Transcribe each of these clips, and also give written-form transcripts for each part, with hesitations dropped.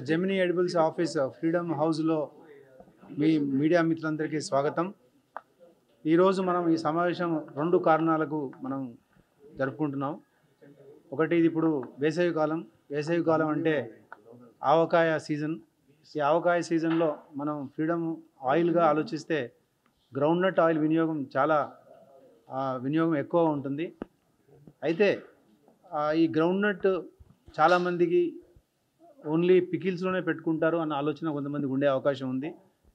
Gemini edibles office freedom హౌస్లో మీ media మిత్రులందరికీ స్వాగతం. ఈరోజు మనం ఈ సమావేశం రెండు కారణాలకు మనం జరుపుకుంటున్నాం. ఒకటి, ఇది ఇప్పుడు వేసవికాలం అంటే ఆవకాయ సీజన్. ఈ ఆవకాయ సీజన్లో మనం ఫ్రీడమ్ ఆయిల్గా ఆలోచిస్తే గ్రౌండ్నట్ ఆయిల్ వినియోగం ఎక్కువ ఉంటుంది. అయితే ఈ గ్రౌండ్నట్ చాలామందికి ఓన్లీ పికిల్స్లోనే పెట్టుకుంటారు అన్న ఆలోచన కొంతమందికి ఉండే అవకాశం ఉంది.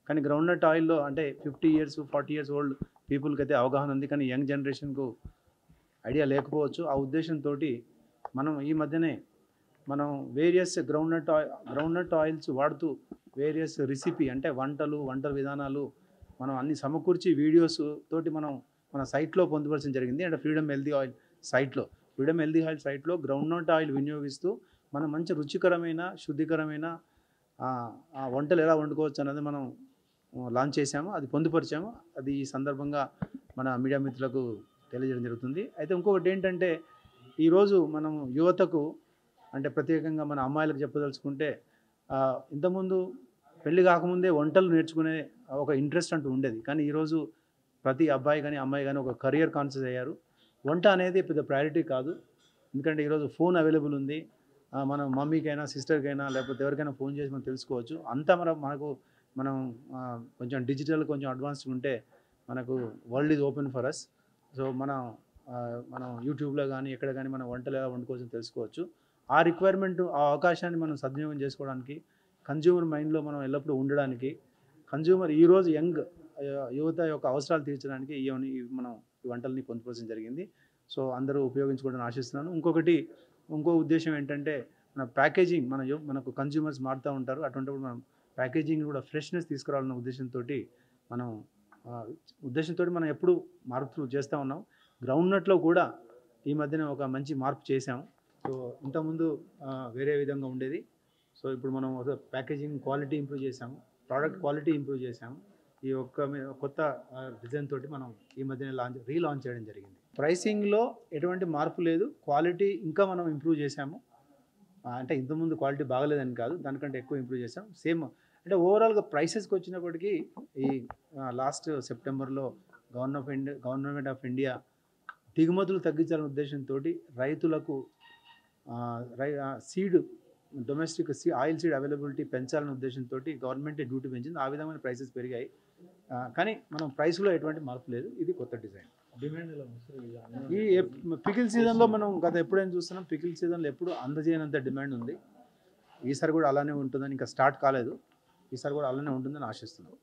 కానీ గ్రౌండ్నట్ ఆయిల్లో అంటే 50 years 40 years ఓల్డ్ పీపుల్కి అయితే అవగాహన ఉంది, కానీ యంగ్ జనరేషన్కు ఐడియా లేకపోవచ్చు. ఆ ఉద్దేశంతో మనం ఈ మధ్యనే వేరియస్ గ్రౌండ్నట్ ఆయిల్స్ వాడుతూ వేరియస్ రెసిపీ అంటే వంట విధానాలు మనం అన్ని సమకూర్చి వీడియోస్ తోటి మన సైట్లో పొందుపరచడం జరిగింది. అంటే ఫ్రీడమ్ హెల్తీ ఆయిల్ సైట్లో గ్రౌండ్నట్ ఆయిల్ వినియోగిస్తూ మనం మంచి రుచికరమైన శుద్ధికరమైన వంటలు ఎలా వండుకోవచ్చు అన్నది మనం లాంచ్ చేశాము, అది పొందుపరిచాము. అది ఈ సందర్భంగా మన మీడియా మిత్రులకు తెలియజేయడం జరుగుతుంది. అయితే ఇంకొకటి ఏంటంటే, ఈరోజు మనం యువతకు అంటే ప్రత్యేకంగా మన అమ్మాయిలకు చెప్పదలుచుకుంటే, ఇంతకుముందు పెళ్లి కాకముందే వంటలు నేర్చుకునే ఒక ఇంట్రెస్ట్ అంటూ ఉండేది. కానీ ఈరోజు ప్రతి అబ్బాయి కానీ అమ్మాయి కానీ ఒక కెరియర్ కాన్షియస్ అయ్యారు. వంట అనేది పెద్ద ప్రయారిటీ కాదు, ఎందుకంటే ఈరోజు ఫోన్ అవైలబుల్ ఉంది. మన మమ్మీకైనా సిస్టర్కైనా లేకపోతే ఎవరికైనా ఫోన్ చేసి మనం తెలుసుకోవచ్చు. అంతా మనం కొంచెం డిజిటల్ కొంచెం అడ్వాన్స్గా ఉంటే మనకు world is open for us. So మనం యూట్యూబ్లో కానీ ఎక్కడ కానీ మనం వంటలు ఎలా వండుకోవచ్చు తెలుసుకోవచ్చు. ఆ అవకాశాన్ని మనం సద్వినియోగం చేసుకోవడానికి, కన్జ్యూమర్ మైండ్లో మనం ఎల్లప్పుడూ ఉండడానికి, ఈరోజు యువత యొక్క అవసరాలు తీర్చడానికి మనం ఈ వంటల్ని పొందుపరచడం జరిగింది. సో అందరూ ఉపయోగించుకోవడానికి ఆశిస్తున్నాను. ఇంకో ఉద్దేశం ఏంటంటే, మన ప్యాకేజింగ్ మనకు కన్జ్యూమర్స్ మారుతూ ఉంటారు. అటువంటిప్పుడు మనం ప్యాకేజింగ్ కూడా ఫ్రెష్నెస్ తీసుకురావాలన్న ఉద్దేశంతో మనం ఎప్పుడు మార్పులు చేస్తూ ఉన్నాం. గ్రౌండ్నట్లో కూడా ఈ మధ్యన ఒక మంచి మార్పు చేశాము. సో ఇంతకుముందు వేరే విధంగా ఉండేది. సో ఇప్పుడు మనం ప్యాకేజింగ్ క్వాలిటీ ఇంప్రూవ్ చేశాము, ప్రోడక్ట్ క్వాలిటీ ఇంప్రూవ్ చేశాము. ఈ కొత్త డిజైన్ తోటి మనం ఈ మధ్యన రీలాంచ్ చేయడం జరిగింది. ప్రైసింగ్లో ఎటువంటి మార్పు లేదు, క్వాలిటీ ఇంకా మనం ఇంప్రూవ్ చేశాము. అంటే ఇంతకుముందు క్వాలిటీ బాగలేదని కాదు, దానికంటే ఎక్కువ ఇంప్రూవ్ చేసాం. సేమ్ అంటే ఓవరాల్గా ప్రైసెస్కి వచ్చినప్పటికీ ఈ లాస్ట్ సెప్టెంబర్లో గవర్నమెంట్ ఆఫ్ ఇండియా దిగుమతులు తగ్గించాలనే ఉద్దేశంతో రైతులకు డొమెస్టిక్ ఆయిల్ సీడ్ అవైలబిలిటీ పెంచాలనే ఉద్దేశంతో గవర్నమెంట్ డ్యూటీ పెంచింది. ఆ విధమైన ప్రైసెస్ పెరిగాయి. కానీ మనం ప్రైస్లో ఎటువంటి మార్పు లేదు. ఇది కొత్త డిజైన్. ఈ పికిల్ సీజన్లో మనం ఎప్పుడైనా చూస్తున్నాం, పికిల్ సీజన్లో ఎప్పుడు అందజేయనంత డిమాండ్ ఉంది. ఈసారి కూడా అలానే ఉంటుందని, ఇంకా స్టార్ట్ కాలేదు, ఈసారి కూడా అలానే ఉంటుందని ఆశిస్తున్నాం.